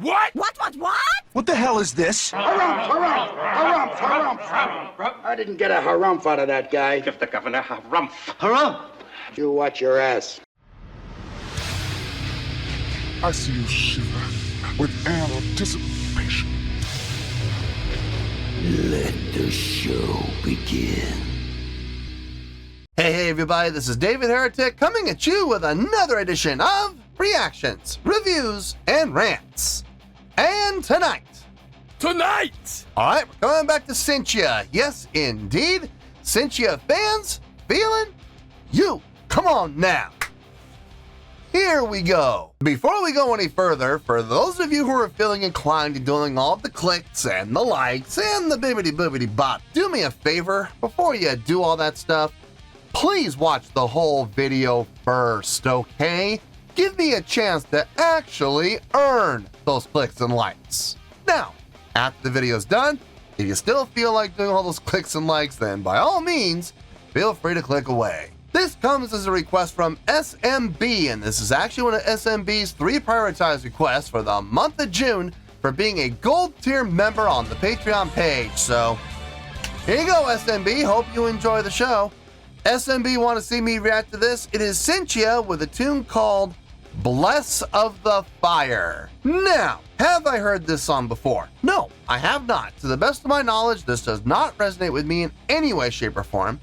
What? What? What the hell is this? Harumph. I didn't get a harumph out of that guy. Give the governor harumph. Harumph! You watch your ass. I see you shiver with anticipation. Let the show begin. Hey everybody, this is David Heretic coming at you with another edition of Reactions, Reviews, and Rants. And tonight, alright, we're going back to Cyntia. Yes, indeed, Cyntia Fans Feeling You. Come on now. Here we go. Before we go any further, for those of you who are feeling inclined to doing all the clicks and the likes and the bibbidi-boobidi bop, do me a favor, before you do all that stuff, please watch the whole video first, okay? Give me a chance to actually earn those clicks and likes. Now, after the video's done, if you still feel like doing all those clicks and likes, then by all means, feel free to click away. This comes as a request from SMB, and this is actually one of SMB's 3 prioritized requests for the month of June for being a gold tier member on the Patreon page. So, here you go, SMB. Hope you enjoy the show. SMB want to see me react to this? It is Cyntia with a tune called Bless of the Fire. Now, have I heard this song before? No, I have not. To the best of my knowledge, this does not resonate with me in any way, shape, or form.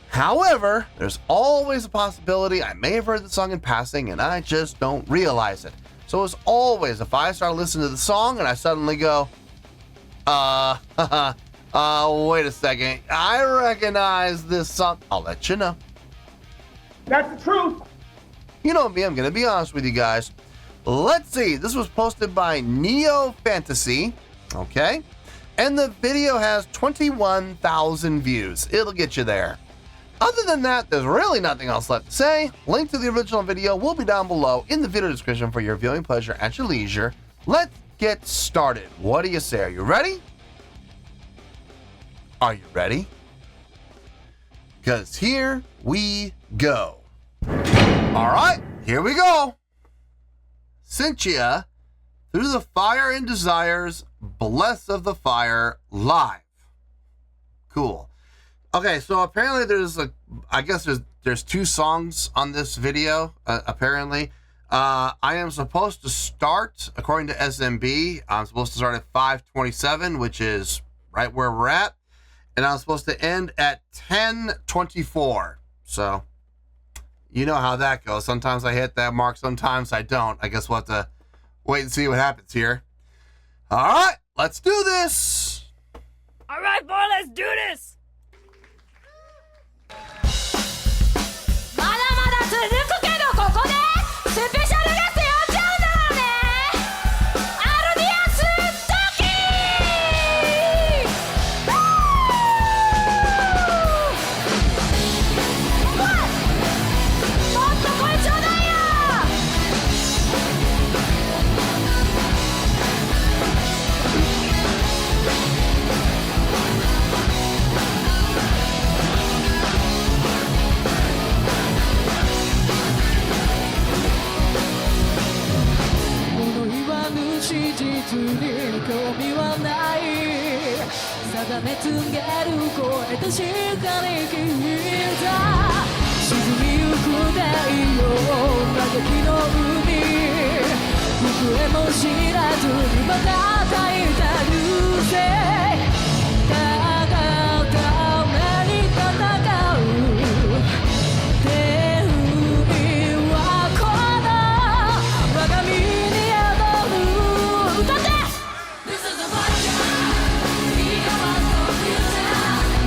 However, there's always a possibility I may have heard the song in passing and I just don't realize it. So as always, if I start listening to the song and I suddenly go, wait a second, I recognize this song, I'll let you know. That's the truth. You know me, I'm gonna be honest with you guys. Let's see, this was posted by Neo Fantasy, okay? And the video has 21,000 views. It'll get you there. Other than that, there's really nothing else left to say. Link to the original video will be down below in the video description for your viewing pleasure at your leisure. Let's get started. What do you say? Are you ready? Are you ready? Because here we go. All right, here we go. Cyntia, Through the Fire and Desires, Bless of the Fire, live. Cool. Okay, so apparently I guess there's 2 songs on this video, apparently. I am supposed to start, according to SMB, I'm supposed to start at 5:27, which is right where we're at. And I'm supposed to end at 10:24. So, you know how that goes. Sometimes I hit that mark, sometimes I don't. I guess we'll have to wait and see what happens here. All right, let's do this. All right, boy, let's do this. まだまだ続くけどここでスペシャルゲスト呼んじゃうんだろうね。アルディアストキー。もっと声ちょうだいよ。史実に興味はない定め告げる声確かに聞いた沈みゆく太陽嘆きの海行方も知らずにまた焚いた流星たがために戦う天海はこの我が身に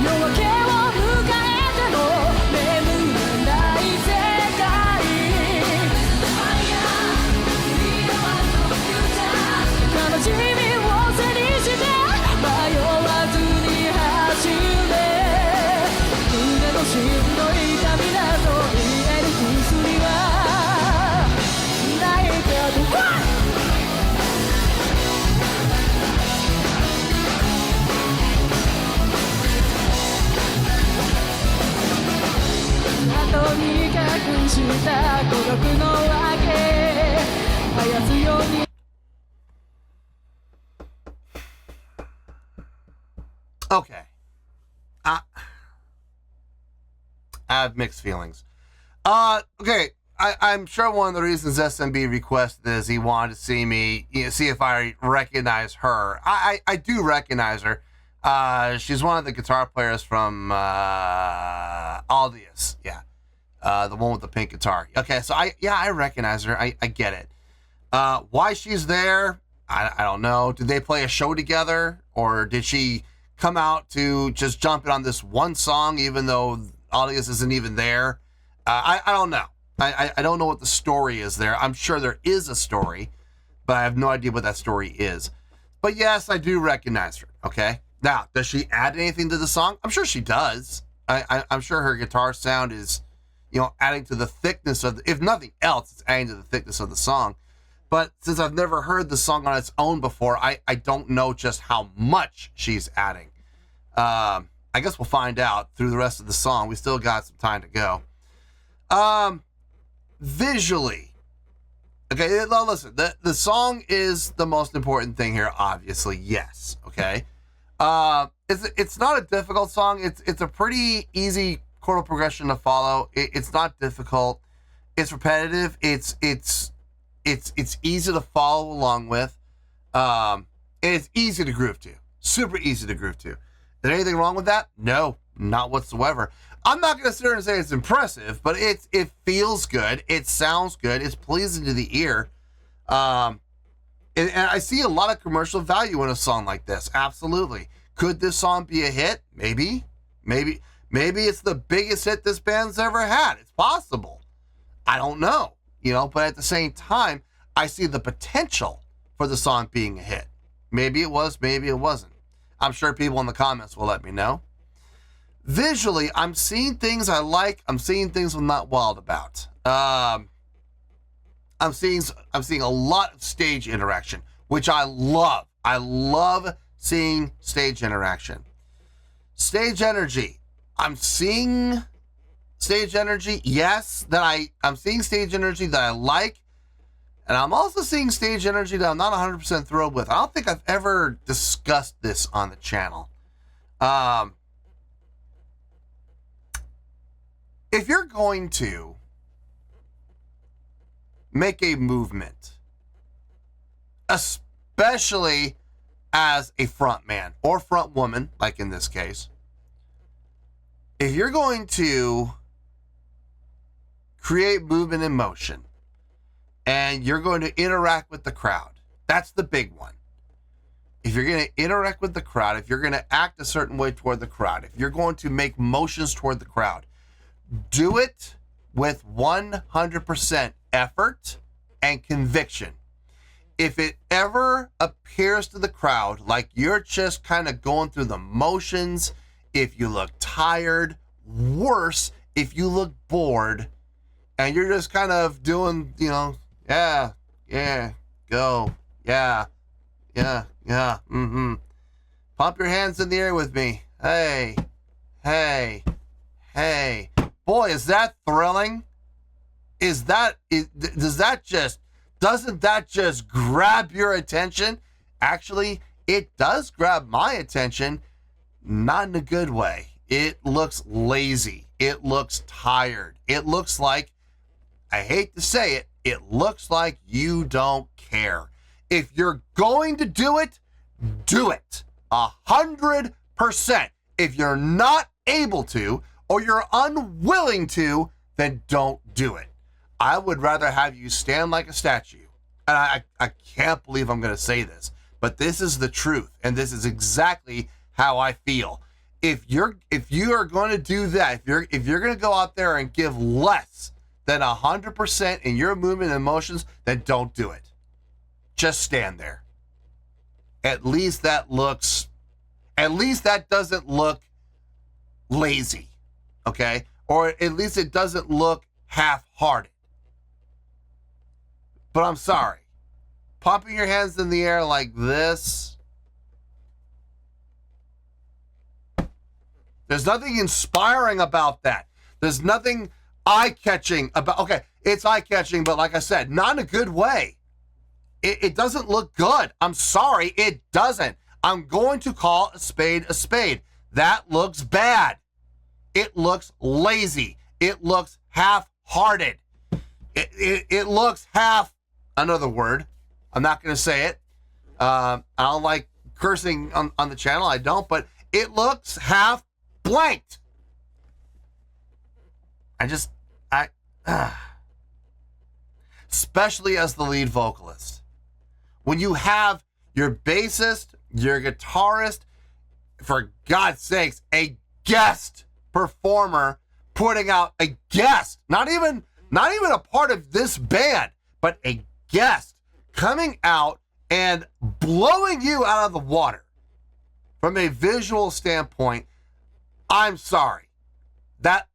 夜明けを迎えても眠れない世界悲しみを背にして迷わずに走れ胸のしんどい痛みなど癒える薬はないけど後に隠した孤独の訳あやすように Okay. I have mixed feelings. Okay. I'm sure one of the reasons SMB requested this, he wanted to see me, see if I recognize her. I do recognize her. She's one of the guitar players from Aldius. Yeah. The one with the pink guitar. Okay, so I recognize her. I get it. Why she's there, I don't know. Did they play a show together? Or did she come out to just jump in on this one song even though Aldius isn't even there? I don't know. I don't know what the story is there. I'm sure there is a story, but I have no idea what that story is. But yes, I do recognize her, okay? Now, does she add anything to the song? I'm sure she does. I'm sure her guitar sound is, adding to the thickness of, if nothing else, it's adding to the thickness of the song. But since I've never heard the song on its own before, I don't know just how much she's adding. I guess we'll find out through the rest of the song. We still got some time to go. Visually, okay, now listen, the song is the most important thing here, obviously, yes, okay? It's not a difficult song. It's a pretty easy chordal progression to follow. It's not difficult. It's repetitive. It's easy to follow along with. And it's easy to groove to. Super easy to groove to. Is there anything wrong with that? No, not whatsoever. I'm not going to sit here and say it's impressive, but it feels good. It sounds good. It's pleasing to the ear. And I see a lot of commercial value in a song like this. Absolutely. Could this song be a hit? Maybe. Maybe it's the biggest hit this band's ever had. It's possible. I don't know. But at the same time, I see the potential for the song being a hit. Maybe it was, maybe it wasn't. I'm sure people in the comments will let me know. Visually, I'm seeing things I like. I'm seeing things I'm not wild about. I'm seeing a lot of stage interaction, which I love. I love seeing stage interaction. Stage energy. I'm seeing stage energy. Yes, I'm seeing stage energy that I like. And I'm also seeing stage energy that I'm not 100% thrilled with. I don't think I've ever discussed this on the channel. If you're going to make a movement, especially as a front man or front woman, like in this case, if you're going to create movement and motion and you're going to interact with the crowd, that's the big one. If you're going to interact with the crowd, if you're going to act a certain way toward the crowd, if you're going to make motions toward the crowd, do it with 100% effort and conviction. If it ever appears to the crowd like you're just kind of going through the motions, if you look tired, worse, if you look bored, and you're just kind of doing, go, yeah, pump your hands in the air with me. Hey. Boy, is that thrilling? Doesn't that just grab your attention? Actually, it does grab my attention, not in a good way. It looks lazy. It looks tired. It looks like, I hate to say it, it looks like you don't care. If you're going to do it, do it 100%. If you're not able to, or you're unwilling to, then don't do it. I would rather have you stand like a statue. And I can't believe I'm going to say this, but this is the truth, and this is exactly how I feel. If you are going to do that, if you're going to go out there and give less than 100% in your movement and motions, then don't do it. Just stand there. At least that doesn't look lazy. Okay? Or at least it doesn't look half-hearted. But I'm sorry. Pumping your hands in the air like this. There's nothing inspiring about that. There's nothing eye-catching about... Okay, it's eye-catching, but like I said, not in a good way. It doesn't look good. I'm sorry, it doesn't. I'm going to call a spade a spade. That looks bad. It looks lazy. It looks half-hearted. It looks half, another word. I'm not going to say it. I don't like cursing on the channel. I don't, but it looks half blanked. Especially as the lead vocalist. When you have your bassist, your guitarist, for God's sakes, a guest performer putting out a guest, not even a part of this band, but a guest coming out and blowing you out of the water. From a visual standpoint, I'm sorry. That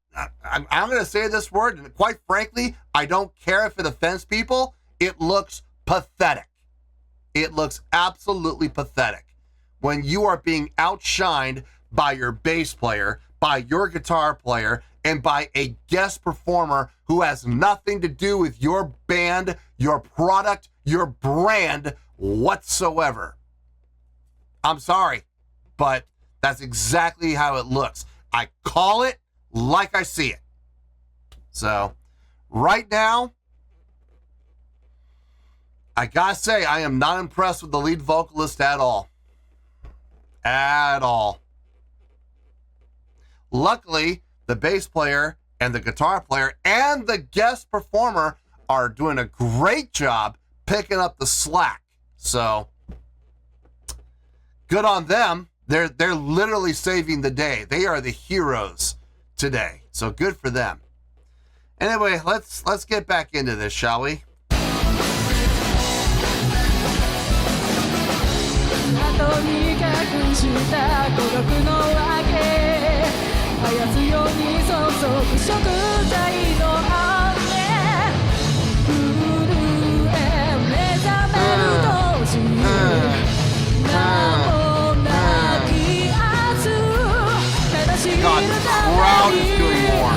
I'm going to say this word, and quite frankly, I don't care if it offends people. It looks pathetic. It looks absolutely pathetic when you are being outshined by your bass player, by your guitar player, and by a guest performer who has nothing to do with your band, your product, your brand whatsoever. I'm sorry, but that's exactly how it looks. I call it like I see it. So, right now, I gotta say, I am not impressed with the lead vocalist at all. At all. Luckily, the bass player and the guitar player and the guest performer are doing a great job picking up the slack. So, good on them. They're literally saving the day. They are the heroes today. So good for them. Anyway, let's get back into this, shall we? God, the crowd is doing more.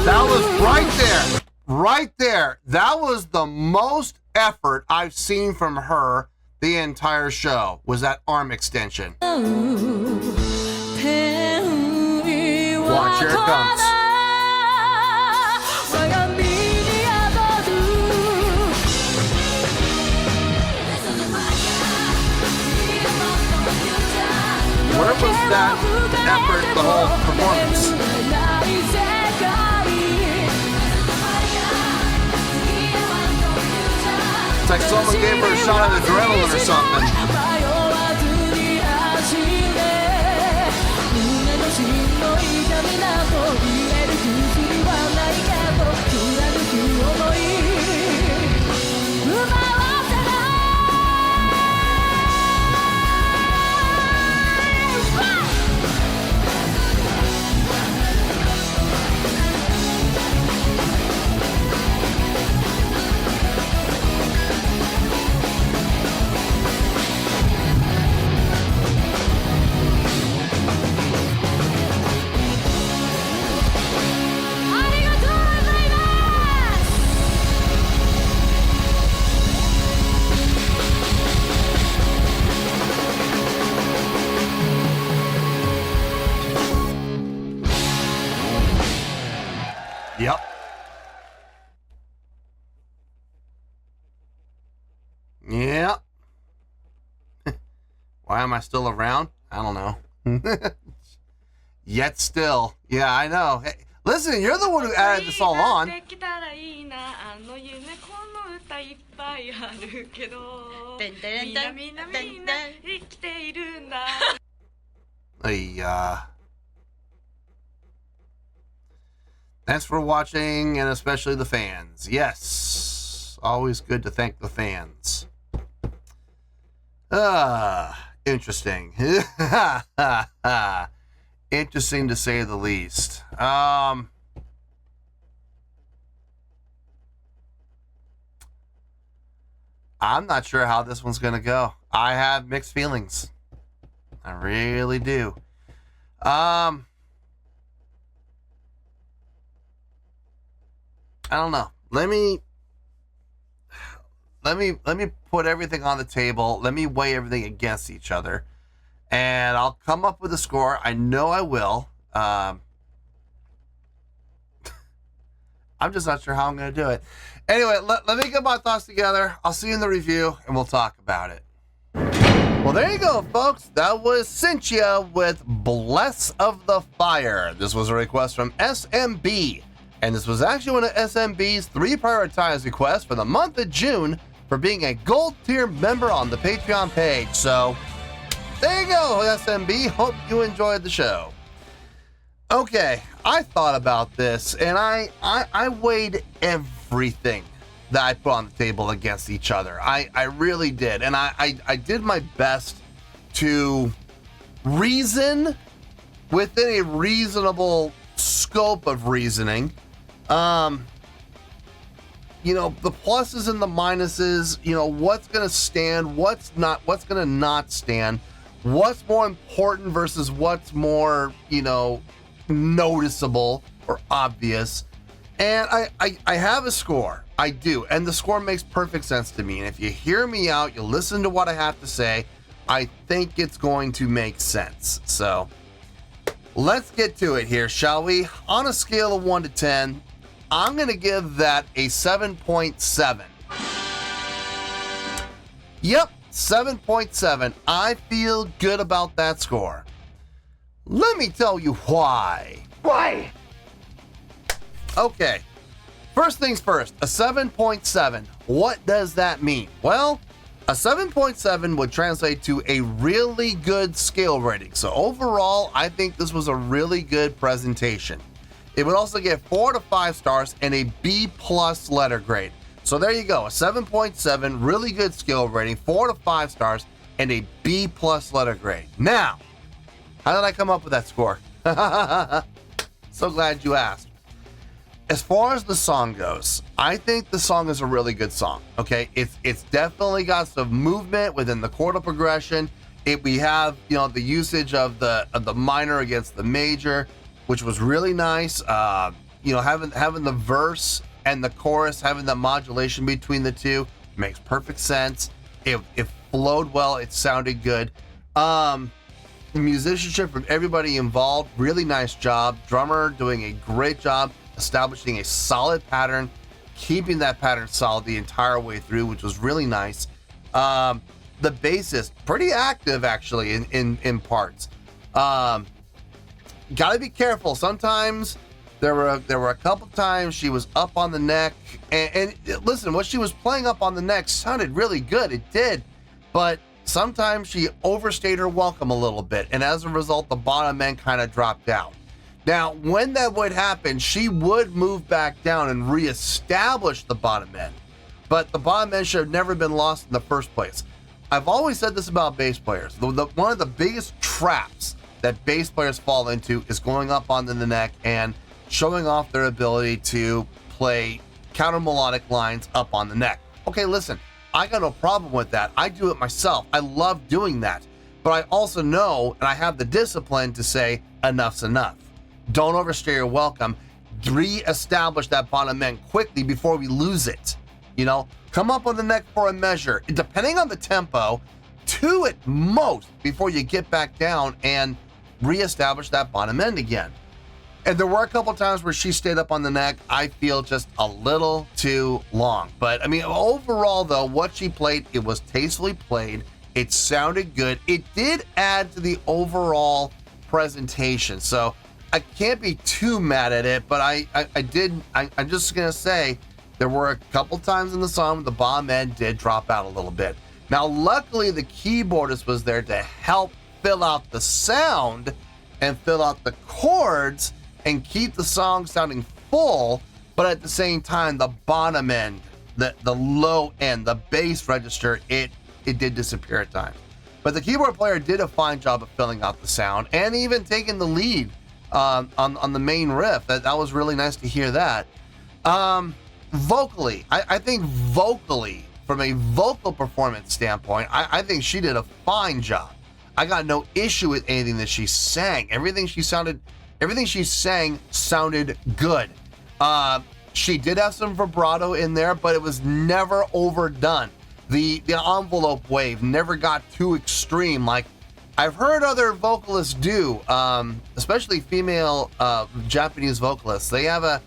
That was right there. That was the most effort I've seen from her the entire show, was that arm extension. Watch, here it comes. Where was that effort, the whole performance? It's like someone gave her a shot of adrenaline or something. Why am I still around? I don't know. Yet still. Yeah, I know. Hey, listen, you're the one who added this all on. Thanks for watching, and especially the fans. Yes, always good to thank the fans. Interesting. Interesting to say the least. I'm not sure how this one's gonna go. I have mixed feelings. I really do. I don't know. Let me put everything on the table. Let me weigh everything against each other, and I'll come up with a score. I know I will. I'm just not sure how I'm going to do it. Anyway, let me get my thoughts together. I'll see you in the review, and we'll talk about it. Well, there you go, folks. That was Cyntia with Bless of the Fire. This was a request from SMB. And this was actually one of SMB's 3 prioritized requests for the month of June for being a gold tier member on the Patreon page. So there you go, SMB. Hope you enjoyed the show. Okay, I thought about this, and I weighed everything that I put on the table against each other. I really did. And I did my best to reason within a reasonable scope of reasoning. You know, the pluses and the minuses, you know, what's going to stand, what's going to not stand, what's more important versus what's more, you know, noticeable or obvious. And I have a score. I do. And the score makes perfect sense to me. And if you hear me out, you listen to what I have to say, I think it's going to make sense. So let's get to it here, shall we? On a scale of 1 to 10, I'm going to give that a 7.7. Yep, 7.7. I feel good about that score. Let me tell you why. Why? Okay, first things first, a 7.7. What does that mean? Well, a 7.7 would translate to a really good scale rating. So overall, I think this was a really good presentation. It would also get 4 to 5 stars and a B+ letter grade. So there you go, a 7.7, really good skill rating, 4 to 5 stars, and a B+ letter grade. Now, how did I come up with that score? So glad you asked. As far as the song goes, I think the song is a really good song. Okay, it's definitely got some movement within the chordal progression. We have, you know, the usage of the minor against the major, which was really nice. You know, having the verse and the chorus, having the modulation between the two makes perfect sense. It flowed well. It sounded good. The musicianship from everybody involved, really nice job. Drummer doing a great job establishing a solid pattern, keeping that pattern solid the entire way through, which was really nice. The bassist, pretty active actually in parts. Gotta be careful. Sometimes there were a couple times she was up on the neck, and listen, what she was playing up on the neck sounded really good. It did, but sometimes she overstayed her welcome a little bit, and as a result, the bottom end kind of dropped out. Now, when that would happen, she would move back down and reestablish the bottom end, but the bottom end should have never been lost in the first place. I've always said this about bass players. One of the biggest traps that bass players fall into is going up onto the neck and showing off their ability to play counter melodic lines up on the neck. Okay, listen, I got no problem with that. I do it myself. I love doing that. But I also know, and I have the discipline to say, enough's enough. Don't overstay your welcome. Re-establish that bottom end quickly before we lose it. You know, come up on the neck for a measure. Depending on the tempo, 2 at most before you get back down and reestablish that bottom end again. And there were a couple times where she stayed up on the neck. I feel just a little too long. But I mean, overall though, what she played, it was tastefully played. It sounded good. It did add to the overall presentation, so I can't be too mad at it, but I'm just gonna say there were a couple times in the song the bomb end did drop out a little bit. Now, luckily, the keyboardist was there to help fill out the sound and fill out the chords and keep the song sounding full, but at the same time, the bottom end, the low end, the bass register, it did disappear at times. But the keyboard player did a fine job of filling out the sound and even taking the lead on the main riff. That was really nice to hear that. Vocally, I think vocally, from a vocal performance standpoint, I think she did a fine job. I got no issue with anything that she sang. Everything she sang sounded good. She did have some vibrato in there, but it was never overdone. The envelope wave never got too extreme like I've heard other vocalists do, especially female Japanese vocalists. They have a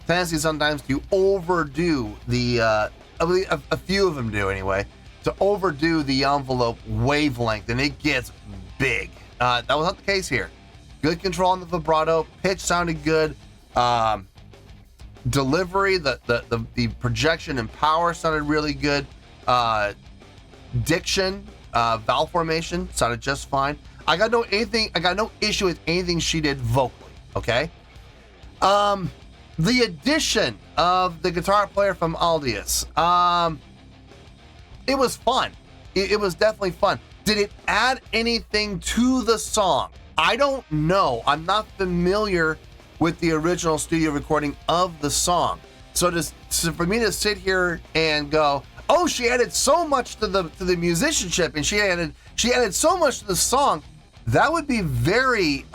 tendency sometimes to overdo a few of them do anyway, to overdo the envelope wavelength, and it gets big. That was not the case here. Good control on the vibrato, pitch sounded good, delivery, the projection and power sounded really good, diction, vowel formation sounded just fine. I got no issue with anything she did vocally. Okay. The addition of the guitar player from Aldius, it was fun. It was definitely fun. Did it add anything to the song? I don't know. I'm not familiar with the original studio recording of the song. So for me to sit here and go, oh, she added so much to the musicianship, and she added so much to the song, that would be very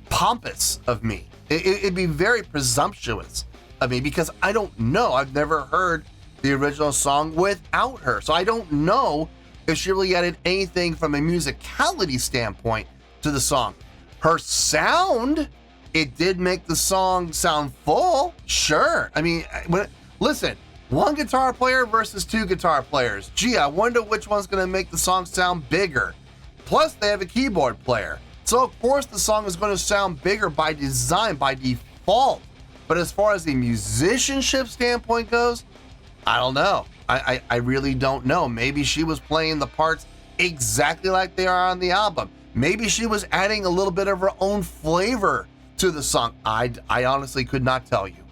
pompous of me. It'd be very presumptuous of me because I don't know. I've never heard the original song without her. So I don't know if she really added anything from a musicality standpoint to the song. Her sound, it did make the song sound full. Sure. I mean, listen, one guitar player versus two guitar players. Gee, I wonder which one's going to make the song sound bigger. Plus, they have a keyboard player. So, of course, the song is going to sound bigger by design, by default. But as far as the musicianship standpoint goes, I don't know. I really don't know. Maybe she was playing the parts exactly like they are on the album. Maybe she was adding a little bit of her own flavor to the song. I honestly could not tell you.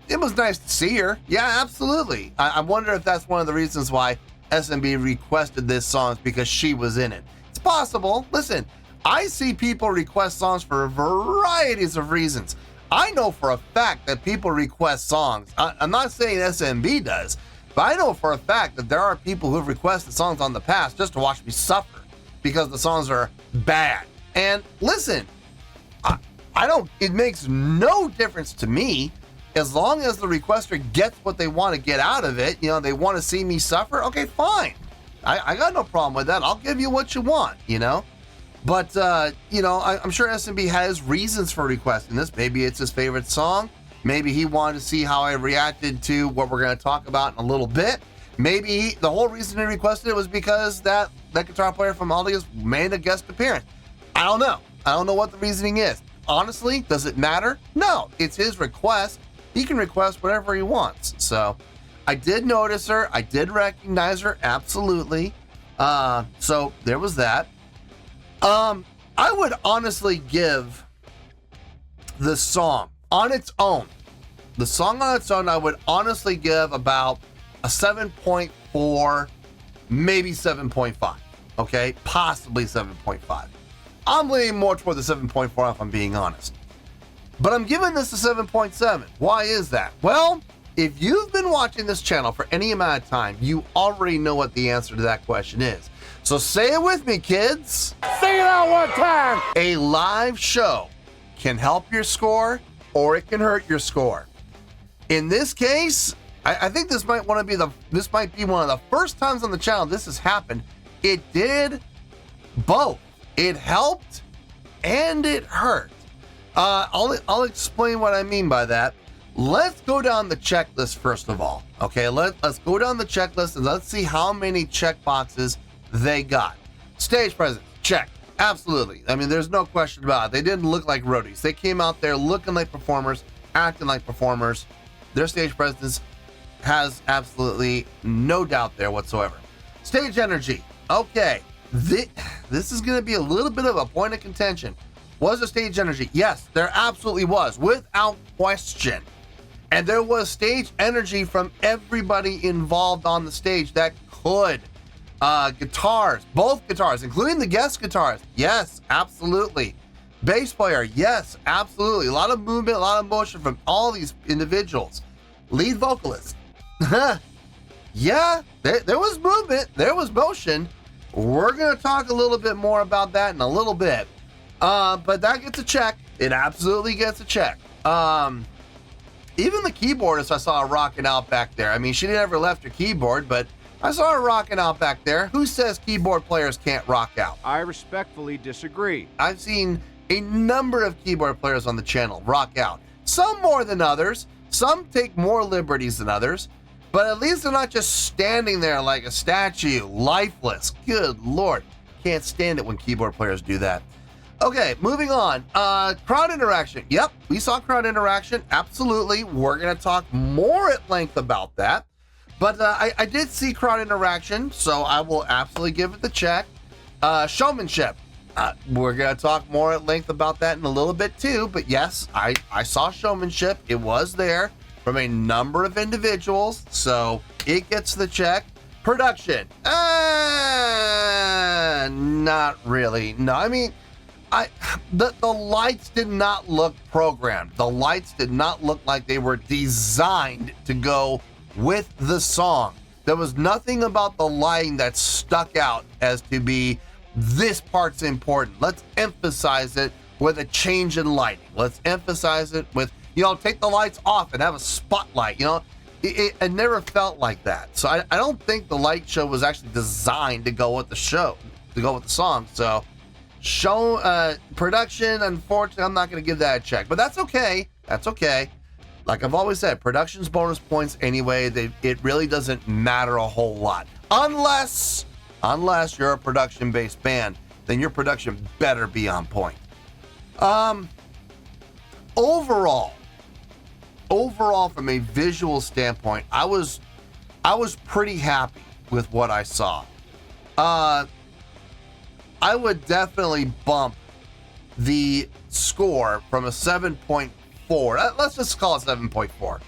It was nice to see her. Yeah, absolutely. I wonder if that's one of the reasons why SMB requested this song, is because she was in it. It's possible. Listen, I see people request songs for varieties of reasons. I know for a fact that people request songs. I'm not saying SMB does, but I know for a fact that there are people who have requested songs on the past just to watch me suffer because the songs are bad. And listen, it makes no difference to me as long as the requester gets what they want to get out of it. You know, they want to see me suffer. Okay, fine. I got no problem with that. I'll give you what you want, you know. But, I'm sure SMB has reasons for requesting this. Maybe it's his favorite song. Maybe he wanted to see how I reacted to what we're going to talk about in a little bit. Maybe the whole reason he requested it was because that guitar player from Aldius made a guest appearance. I don't know. I don't know what the reasoning is. Honestly, does it matter? No, it's his request. He can request whatever he wants. So I did notice her. I did recognize her. Absolutely. So there was that. I would honestly give the song on its own, I would honestly give about a 7.4, maybe 7.5. Okay, possibly 7.5. I'm leaning more toward the 7.4 if I'm being honest. But I'm giving this a 7.7. Why is that? Well, if you've been watching this channel for any amount of time, you already know what the answer to that question is. So say it with me, kids. Sing it out one time. A live show can help your score or it can hurt your score. In this case, I think this might be one of the first times on the channel this has happened. It did both. It helped and it hurt. I'll explain what I mean by that. Let's go down the checklist first of all. Okay, let's go down the checklist and let's see how many check boxes they got. Stage presence, check. Absolutely. I mean, there's no question about it. They didn't look like roadies. They came out there looking like performers, acting like performers. Their stage presence has absolutely no doubt there whatsoever. Stage energy. Okay. This is going to be a little bit of a point of contention. Was there stage energy? Yes, there absolutely was, without question. And there was stage energy from everybody involved on the stage that could. Guitars, both guitars, including the guest guitars. Yes, absolutely. Bass player, yes, absolutely. A lot of movement, a lot of motion from all these individuals. Lead vocalist. Yeah, there was movement, there was motion. We're going to talk a little bit more about that in a little bit. But that gets a check. It absolutely gets a check. Even the keyboardist I saw rocking out back there. I mean, she never left her keyboard, but I saw her rocking out back there. Who says keyboard players can't rock out? I respectfully disagree. I've seen a number of keyboard players on the channel rock out. Some more than others. Some take more liberties than others. But at least they're not just standing there like a statue, lifeless. Good Lord. Can't stand it when keyboard players do that. Okay, moving on. Crowd interaction. Yep, we saw crowd interaction. Absolutely. We're going to talk more at length about that. But I did see crowd interaction, so I will absolutely give it the check. Showmanship. We're going to talk more at length about that in a little bit too. But yes, I saw showmanship. It was there from a number of individuals, so it gets the check. Production. Not really. No, I mean, the lights did not look programmed. The lights did not look like they were designed to go with the song. There was nothing about the lighting that stuck out as to be, this part's important. Let's emphasize it with a change in lighting. Let's emphasize it with, take the lights off and have a spotlight. It never felt like that. So I don't think the light show was actually designed to go with the show, to go with the song. So production, unfortunately, I'm not going to give that a check, but that's okay. That's okay. Like I've always said, production's bonus points anyway. It really doesn't matter a whole lot. Unless you're a production-based band, then your production better be on point. Overall, from a visual standpoint, I was pretty happy with what I saw. I would definitely bump the score from a 7.4. Let's just call it 7.4.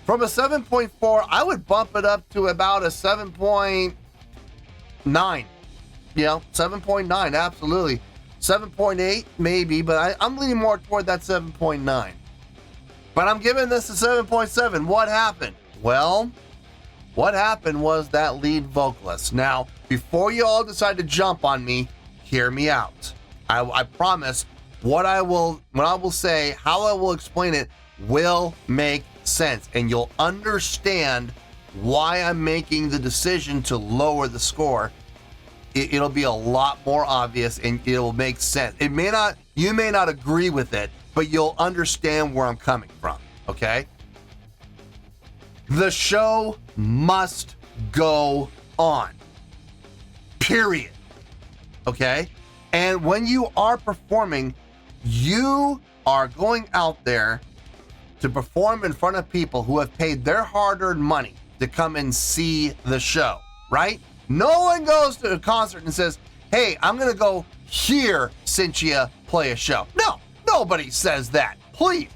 From a 7.4, I would bump it up to about a 7.9. 7.9, absolutely. 7.8, maybe, but I'm leaning more toward that 7.9. But I'm giving this a 7.7. What happened? Well, what happened was that lead vocalist. Now, before you all decide to jump on me, hear me out. I promise what I will say, how I will explain it, will make sense. And you'll understand why I'm making the decision to lower the score. It'll be a lot more obvious and it'll make sense. You may not agree with it, but you'll understand where I'm coming from, okay? The show must go on, period, okay? And when you are performing, you are going out there to perform in front of people who have paid their hard-earned money to come and see the show, right? No one goes to a concert and says, hey, I'm going to go hear Cyntia play a show. No, nobody says that. Please.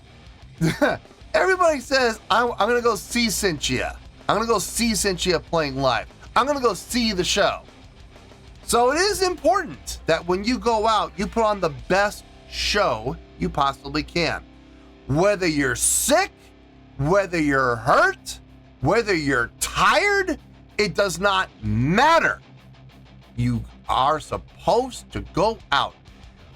Everybody says, I'm going to go see Cyntia. I'm going to go see Cyntia playing live. I'm going to go see the show. So it is important that when you go out, you put on the best show you possibly can. Whether you're sick, whether you're hurt, whether you're tired, it does not matter. You are supposed to go out.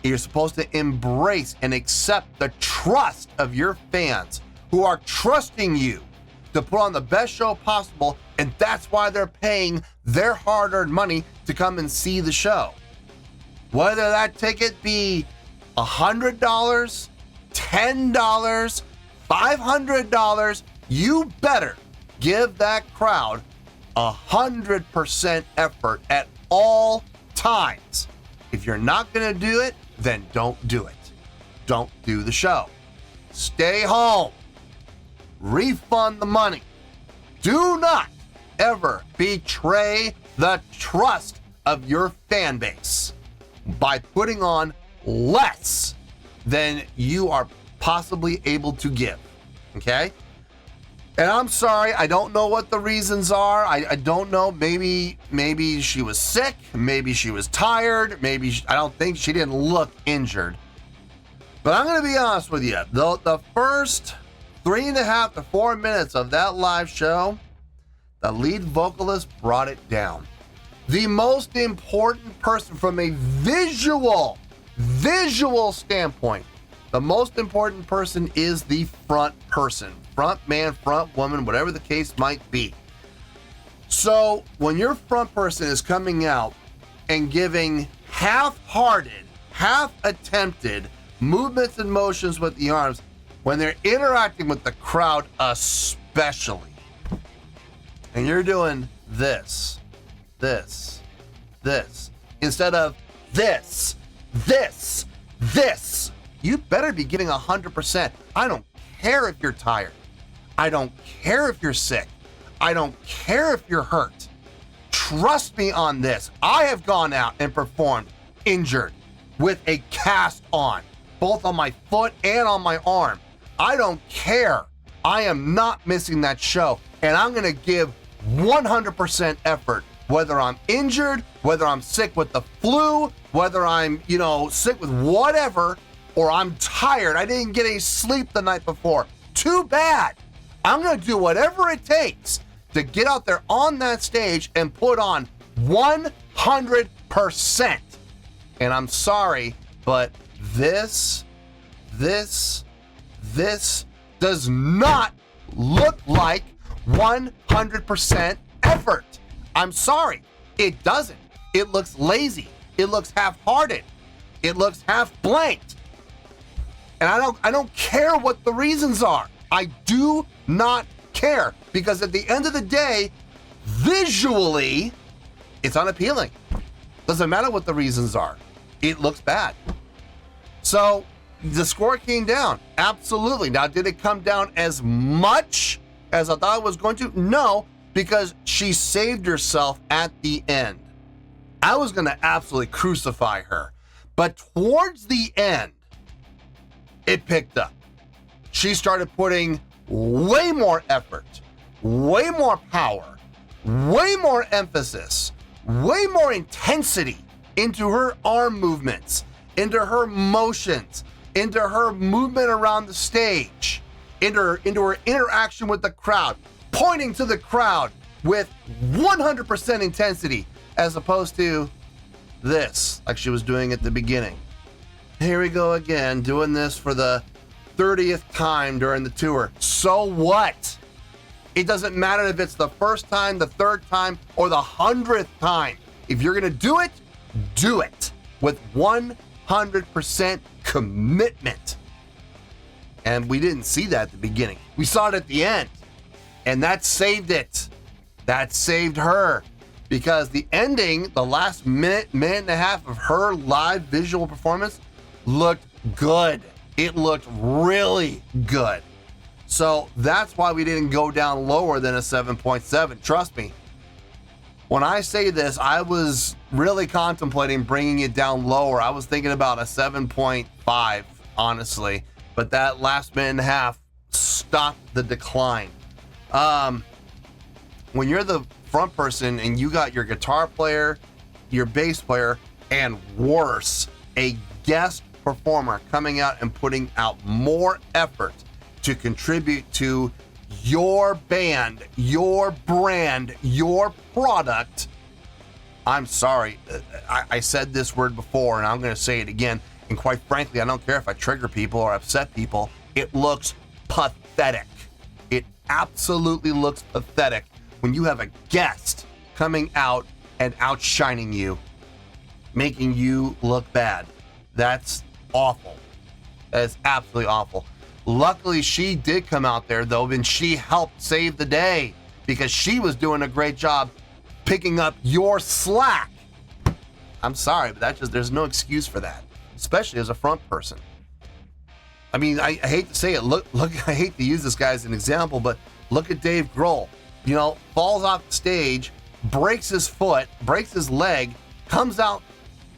You're supposed to embrace and accept the trust of your fans who are trusting you to put on the best show possible, and that's why they're paying their hard-earned money to come and see the show. Whether that ticket be $100, $10, $500, you better give that crowd 100% effort at all times. If you're not going to do it, then don't do it. Don't do the show. Stay home. Refund the money. Do not ever betray the trust of your fan base by putting on less than you are possibly able to give. Okay? And I'm sorry, I don't know what the reasons are. I don't know. Maybe she was sick. Maybe she was tired. I don't think she didn't look injured. But I'm going to be honest with you. The first 3.5 to 4 minutes of that live show, the lead vocalist brought it down. The most important person from a visual standpoint, the most important person is the front person. Front man, front woman, whatever the case might be. So when your front person is coming out and giving half-hearted, half-attempted movements and motions with the arms, when they're interacting with the crowd especially, and you're doing this, instead of this, you better be giving 100%. I don't care if you're tired. I don't care if you're sick. I don't care if you're hurt. Trust me on this. I have gone out and performed injured with a cast on, both on my foot and on my arm. I don't care. I am not missing that show, and I'm going to give 100% effort, whether I'm injured, whether I'm sick with the flu, whether I'm, sick with whatever, or I'm tired. I didn't get any sleep the night before. Too bad. I'm going to do whatever it takes to get out there on that stage and put on 100%. And I'm sorry, but this does not look like 100% effort. I'm sorry. It doesn't. It looks lazy. It looks half-hearted. It looks half-blanked. And I don't care what the reasons are. I do not care, because at the end of the day, visually, it's unappealing. Doesn't matter what the reasons are. It looks bad. So the score came down. Absolutely. Now, did it come down as much as I thought it was going to? No, because she saved herself at the end. I was going to absolutely crucify her. But towards the end, it picked up. She started putting way more effort, way more power, way more emphasis, way more intensity into her arm movements, into her motions, into her movement around the stage, into her interaction with the crowd, pointing to the crowd with 100% intensity, as opposed to this, like she was doing at the beginning. Here we go again, doing this for the 30th time during the tour. So what? It doesn't matter if it's the first time, the third time, or the 100th time. If you're gonna do it with 100% commitment. And we didn't see that at the beginning. We saw it at the end. And that saved it. That saved her. Because the ending, the last minute and a half of her live visual performance looked good. It looked really good. So that's why we didn't go down lower than a 7.7. Trust me. When I say this, I was really contemplating bringing it down lower. I was thinking about a 7.5, honestly. But that last minute and a half stopped the decline. When you're the front person and you got your guitar player, your bass player, and worse, a guest performer coming out and putting out more effort to contribute to your band, your brand, your product, I'm sorry. I said this word before and I'm going to say it again. And quite frankly, I don't care if I trigger people or upset people. It looks pathetic. It absolutely looks pathetic when you have a guest coming out and outshining you, making you look bad. That's awful. That is absolutely awful. Luckily, she did come out there, though, and she helped save the day because she was doing a great job picking up your slack I'm sorry, but there's no excuse for that, especially as a front person. I mean, I hate to say it. Look, I hate to use this guy as an example, but look at Dave Grohl. You know, falls off the stage, breaks his foot, breaks his leg, comes out,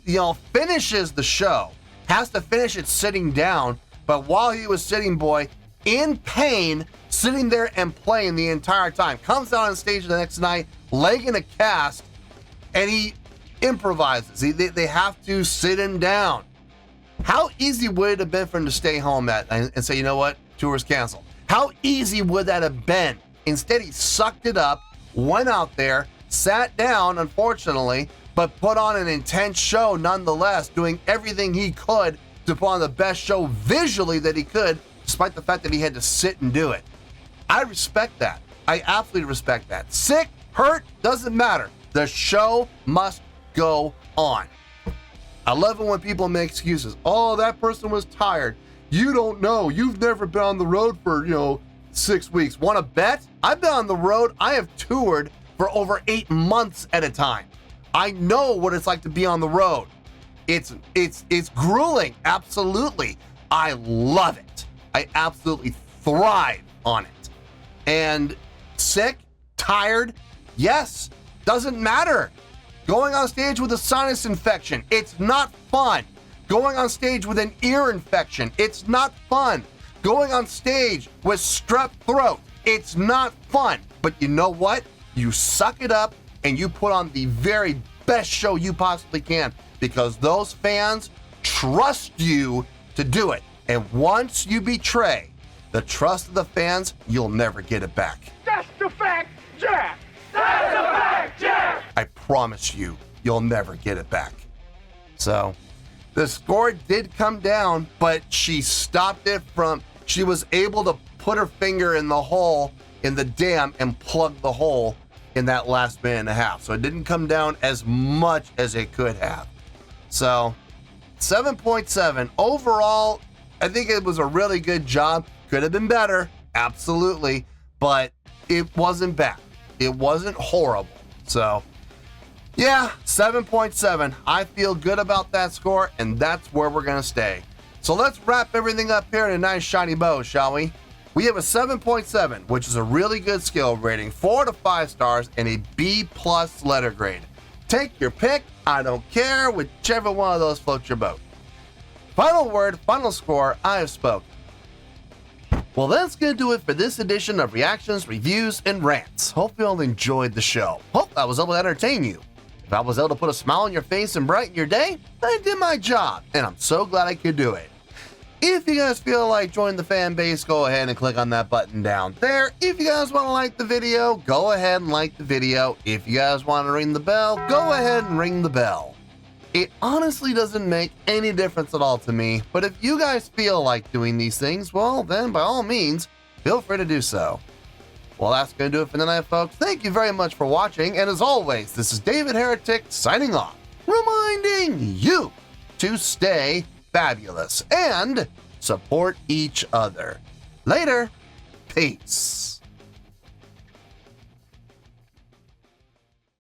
you know, finishes the show, has to finish it sitting down, but while he was sitting, boy, in pain, sitting there and playing the entire time, comes out on stage the next night, leg in a cast, and he improvises. They have to sit him down. How easy would it have been for him to stay home and say, you know what, tour's canceled? How easy would that have been? Instead, he sucked it up, went out there, sat down, unfortunately, but put on an intense show nonetheless, doing everything he could to put on the best show visually that he could, despite the fact that he had to sit and do it. I respect that. I absolutely respect that. Sick, hurt, doesn't matter. The show must go on. I love it when people make excuses. Oh, that person was tired. You don't know. You've never been on the road for, 6 weeks. Want to bet? I've been on the road. I have toured for over 8 months at a time. I know what it's like to be on the road. It's grueling. Absolutely. I love it. I absolutely thrive on it. And sick, tired, yes, doesn't matter. Going on stage with a sinus infection, it's not fun. Going on stage with an ear infection, it's not fun. Going on stage with strep throat, it's not fun. But you know what? You suck it up and you put on the very best show you possibly can, because those fans trust you to do it. And once you betray the trust of the fans, you'll never get it back. That's the fact, Jack! That's the fact, Jack! I promise you, you'll never get it back. So, the score did come down, but she stopped it she was able to put her finger in the hole in the dam and plug the hole in that last minute and a half. So it didn't come down as much as it could have. So, 7.7. Overall, I think it was a really good job. Could have been better, absolutely, but it wasn't bad. It wasn't horrible. So, yeah, 7.7. I feel good about that score, and that's where we're going to stay. So let's wrap everything up here in a nice shiny bow, shall we? We have a 7.7, which is a really good skill rating, 4 to 5 stars, and a B+ letter grade. Take your pick. I don't care. Whichever one of those floats your boat. Final word, final score, I have spoken. Well, that's going to do it for this edition of Reactions, Reviews, and Rants. Hope you all enjoyed the show. Hope I was able to entertain you. If I was able to put a smile on your face and brighten your day, I did my job, and I'm so glad I could do it. If you guys feel like joining the fan base, go ahead and click on that button down there. If you guys want to like the video, go ahead and like the video. If you guys want to ring the bell, go ahead and ring the bell. It honestly doesn't make any difference at all to me, but if you guys feel like doing these things, well, then by all means, feel free to do so. Well, that's going to do it for tonight, folks. Thank you very much for watching, and as always, this is David Heretic signing off, reminding you to stay fabulous and support each other. Later. Peace.